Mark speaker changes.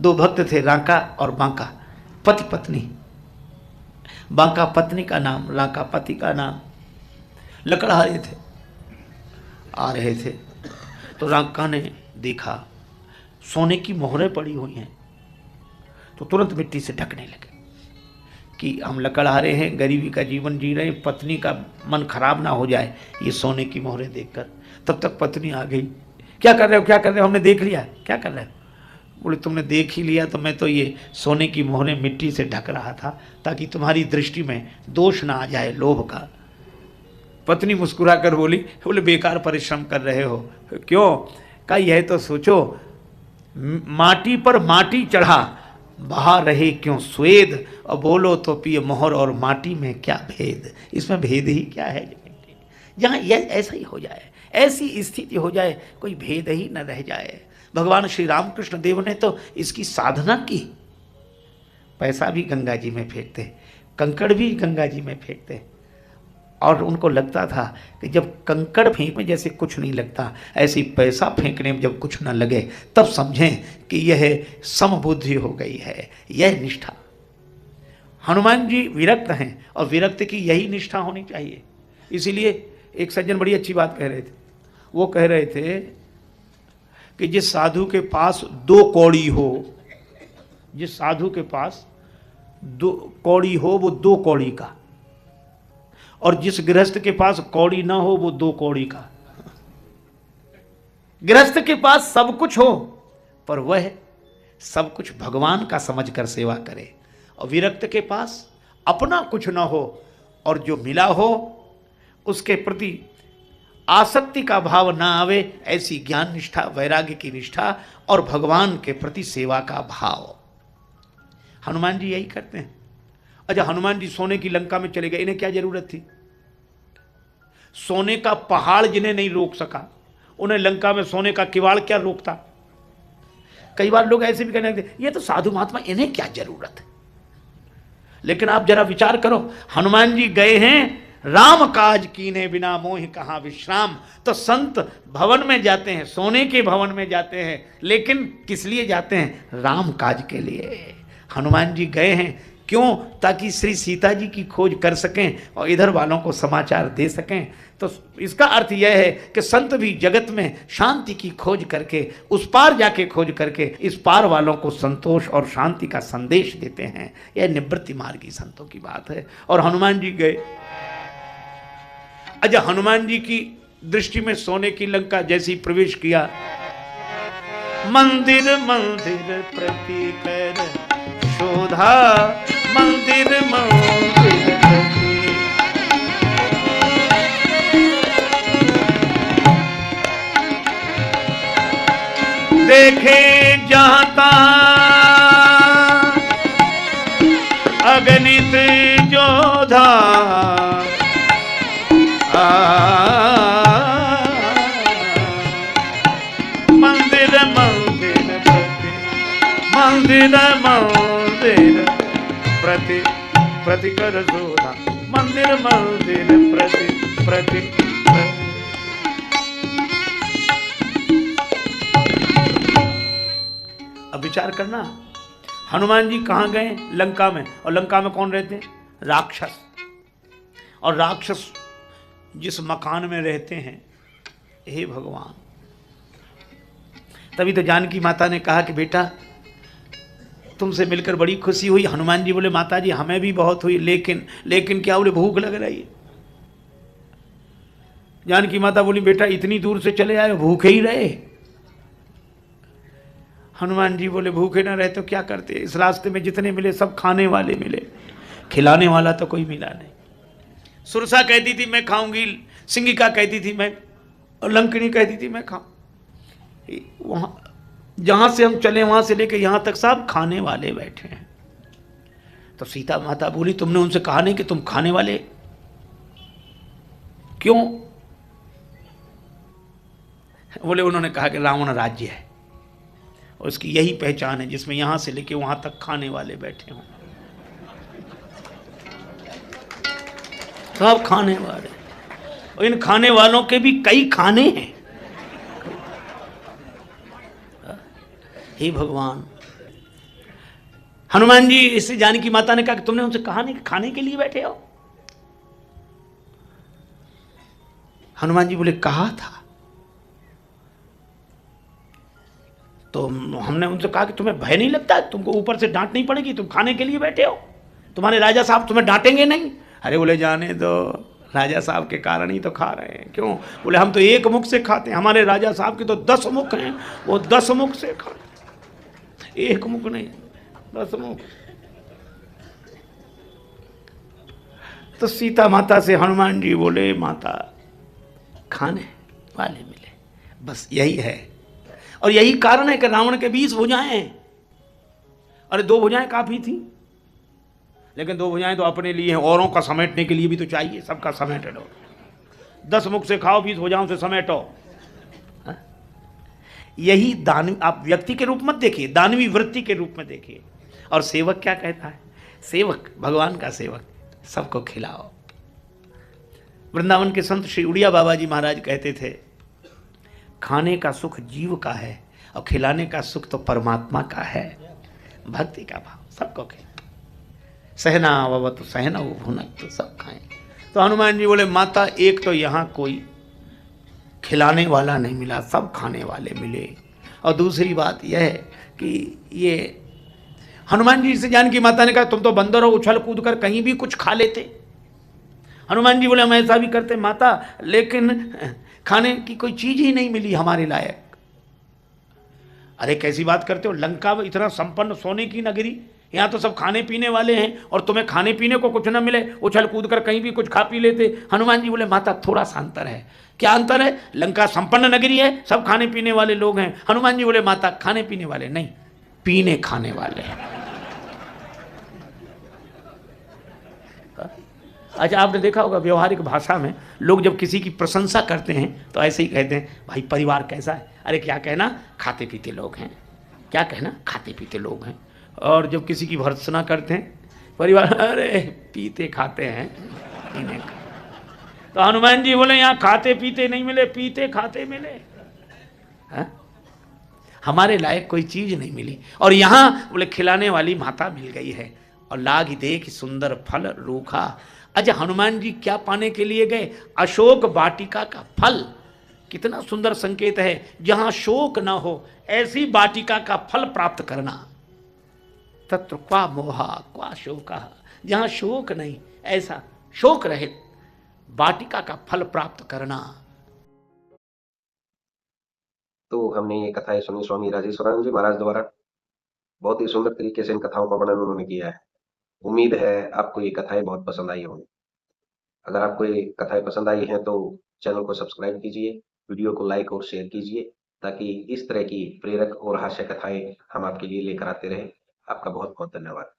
Speaker 1: दो भक्त थे, रांका और बांका, पति पत्नी। बांका पत्नी का नाम, रांका पति का नाम। लकड़हारे थे, आ रहे थे तो रांका ने देखा सोने की मोहरें पड़ी हुई हैं, तो तुरंत मिट्टी से ढकने लगे कि हम लकड़हारे हैं, गरीबी का जीवन जी रहे हैं, पत्नी का मन खराब ना हो जाए ये सोने की मोहरें देखकर। तब तक पत्नी आ गई, क्या कर रहे हो, क्या कर रहे हो, हमने देख लिया, क्या कर रहे हो? बोले तुमने देख ही लिया तो मैं तो ये सोने की मोहरें मिट्टी से ढक रहा था ताकि तुम्हारी दृष्टि में दोष ना आ जाए लोभ का। पत्नी मुस्कुरा कर बोली, बोले बेकार परिश्रम कर रहे हो। क्यों? कहा यह तो सोचो, माटी पर माटी चढ़ा बहा रहे क्यों स्वेद, और बोलो तो पिए मोहर और माटी में क्या भेद। इसमें भेद ही क्या है? जहाँ यह ऐसा ही हो जाए, ऐसी स्थिति हो जाए, कोई भेद ही न रह जाए। भगवान श्री रामकृष्ण देव ने तो इसकी साधना की। पैसा भी गंगा जी में फेंकते, कंकड़ भी गंगा जी में फेंकते, और उनको लगता था कि जब कंकड़ फेंक में जैसे कुछ नहीं लगता, ऐसे ही पैसा फेंकने में जब कुछ न लगे तब समझें कि यह समबुद्धि हो गई है, यह निष्ठा। हनुमान जी विरक्त हैं और विरक्त की यही निष्ठा होनी चाहिए। इसीलिए एक सज्जन बड़ी अच्छी बात कह रहे थे। वो कह रहे थे कि जिस साधु के पास दो कौड़ी हो, जिस साधु के पास दो कौड़ी हो वो दो कौड़ी का, और जिस गृहस्थ के पास कौड़ी ना हो वो दो कौड़ी का। गृहस्थ के पास सब कुछ हो पर वह सब कुछ भगवान का समझकर सेवा करे, और विरक्त के पास अपना कुछ ना हो और जो मिला हो उसके प्रति आसक्ति का भाव ना आवे, ऐसी ज्ञान निष्ठा, वैराग्य की निष्ठा और भगवान के प्रति सेवा का भाव। हनुमान जी यही करते हैं। अच्छा, हनुमान जी सोने की लंका में चले गए, इन्हें क्या जरूरत थी? सोने का पहाड़ जिन्हें नहीं रोक सका, उन्हें लंका में सोने का किवाड़ क्या रोकता? कई बार लोग ऐसे भी कहने लगते, ये तो साधु महात्मा, इन्हें क्या जरूरत है? लेकिन आप जरा विचार करो, हनुमान जी गए हैं राम काज कीने बिना मोहि कहाँ विश्राम। तो संत भवन में जाते हैं, सोने के भवन में जाते हैं, लेकिन किस लिए जाते हैं? राम काज के लिए। हनुमान जी गए हैं क्यों? ताकि श्री सीता जी की खोज कर सकें और इधर वालों को समाचार दे सकें। तो इसका अर्थ यह है कि संत भी जगत में शांति की खोज करके, उस पार जाके खोज करके इस पार वालों को संतोष और शांति का संदेश देते हैं। यह निवृत्ति मार्गी संतों की बात है। और हनुमान जी गए। अच्छा, हनुमान जी की दृष्टि में सोने की लंका जैसी प्रवेश किया, मंदिर मंदिर प्रति कर शोधा, मंदिर मंदिर प्रति। देखे जहाँ तहाँ अगणित जोधा, मंदिर मंदिर प्रति, मंदिर मंदिर प्रति प्रति कर शोधा, मंदिर मंदिर प्रति प्रति। अब विचार करना, हनुमान जी कहाँ गए? लंका में। और लंका में कौन रहते हैं? राक्षस। और राक्षस जिस मकान में रहते हैं, हे भगवान, तभी तो जानकी माता ने कहा कि बेटा तुमसे मिलकर बड़ी खुशी हुई। हनुमान जी बोले माता जी हमें भी बहुत हुई, लेकिन क्या? बोले भूख लग रही है। जानकी माता बोली बेटा इतनी दूर से चले आए, भूखे ही रहे। हनुमान जी बोले भूखे ना रहे तो क्या करते? इस रास्ते में जितने मिले सब खाने वाले मिले, खिलाने वाला तो कोई मिला नहीं। सुरसा कहती थी मैं खाऊंगी, सिंगिका कहती थी मैं, और लंकिनी कहती थी मैं खाऊं। वहां जहां से हम चले वहां से लेके यहां तक सब खाने वाले बैठे हैं। तो सीता माता बोली तुमने उनसे कहा नहीं कि तुम खाने वाले क्यों? बोले उन्होंने कहा कि रावण राज्य है और उसकी यही पहचान है जिसमें यहां से लेके वहां तक खाने वाले बैठे हों, सब खाने वाले। और इन खाने वालों के भी कई खाने हैं। हे भगवान, हनुमान जी इससे जानकी माता ने कहा कि तुमने उनसे कहा नहीं कि खाने के लिए बैठे हो? हनुमान जी बोले कहा था। तो हमने उनसे कहा कि तुम्हें भय नहीं लगता, तुमको ऊपर से डांट नहीं पड़ेगी, तुम खाने के लिए बैठे हो, तुम्हारे राजा साहब तुम्हें डांटेंगे नहीं? अरे बोले जाने दो, राजा साहब के कारण ही तो खा रहे हैं। क्यों? बोले हम तो एक मुख से खाते हैं, हमारे राजा साहब के तो 10 मुख हैं, वो 10 मुख से खाते, एक मुख नहीं 10 मुख। तो सीता माता से हनुमान जी बोले माता खाने वाले मिले, बस यही है। और यही कारण है कि रावण के 20 भुजाएं हैं। अरे 2 भुजाएं काफी थी, लेकिन 2 भुजाएं तो अपने लिए हैं, औरों का समेटने के लिए भी तो चाहिए, सबका समेट लो। 10 मुख से खाओ, 20 भुजाओं से समेटो। हा? यही दानवी, आप व्यक्ति के रूप मत देखिए, दानवी वृत्ति के रूप में देखिए। और सेवक क्या कहता है? सेवक भगवान का सेवक, सबको खिलाओ। वृंदावन के संत श्री उड़िया बाबा जी महाराज कहते थे, खाने का सुख जीव का है और खिलाने का सुख तो परमात्मा का है। भक्ति का भाव, सबको खिलाओ। सहना ववतु सहना भुनक्तु, सब खाएं। तो हनुमान जी बोले माता एक तो यहाँ कोई खिलाने वाला नहीं मिला, सब खाने वाले मिले। और दूसरी बात यह है कि ये हनुमान जी से जानकी माता ने कहा तुम तो बंदर हो, उछल कूद कर कहीं भी कुछ खा लेते। हनुमान जी बोले हम ऐसा भी करते माता, लेकिन खाने की कोई चीज ही नहीं मिली हमारे लायक। अरे कैसी बात करते हो, लंका में इतना संपन्न सोने की नगरी, यहाँ तो सब खाने पीने वाले हैं और तुम्हें खाने पीने को कुछ न मिले, उछल कूद कर कहीं भी कुछ खा पी लेते। हनुमान जी बोले माता थोड़ा सा अंतर है। क्या अंतर है? लंका संपन्न नगरी है, सब खाने पीने वाले लोग हैं। हनुमान जी बोले माता खाने पीने वाले नहीं, पीने खाने वाले हैं। अच्छा आपने देखा होगा व्यवहारिक भाषा में लोग जब किसी की प्रशंसा करते हैं तो ऐसे ही कहते हैं भाई परिवार कैसा है? अरे क्या कहना, खाते पीते लोग हैं। क्या कहना, खाते पीते लोग हैं। और जब किसी की भर्त्सना करते हैं परिवार, अरे पीते खाते हैं, पीने का। तो हनुमान जी बोले यहाँ खाते पीते नहीं मिले, पीते खाते मिले। है? हमारे लायक कोई चीज नहीं मिली, और यहाँ बोले खिलाने वाली माता मिल गई है। और लाग देख सुंदर फल रूखा। अच्छा हनुमान जी क्या पाने के लिए गए? अशोक वाटिका का फल। कितना सुंदर संकेत है, जहां शोक ना हो ऐसी वाटिका का फल प्राप्त करना। तत्र क्वा मोहा क्वा शोका, जहां शोक नहीं, ऐसा शोक रहित वाटिका का फल प्राप्त करना।
Speaker 2: तो हमने ये कथाएं सुनी स्वामी राजेश्वरानंद जी महाराज द्वारा। बहुत ही सुंदर तरीके से इन कथाओं का वर्णन उन्होंने किया है। उम्मीद है आपको ये कथाएं बहुत पसंद आई होंगी। अगर आपको ये कथाएं पसंद आई हैं तो चैनल को सब्सक्राइब कीजिए, वीडियो को लाइक और शेयर कीजिए, ताकि इस तरह की प्रेरक और हास्य कथाएं हम आपके लिए लेकर आते रहें। आपका बहुत बहुत धन्यवाद।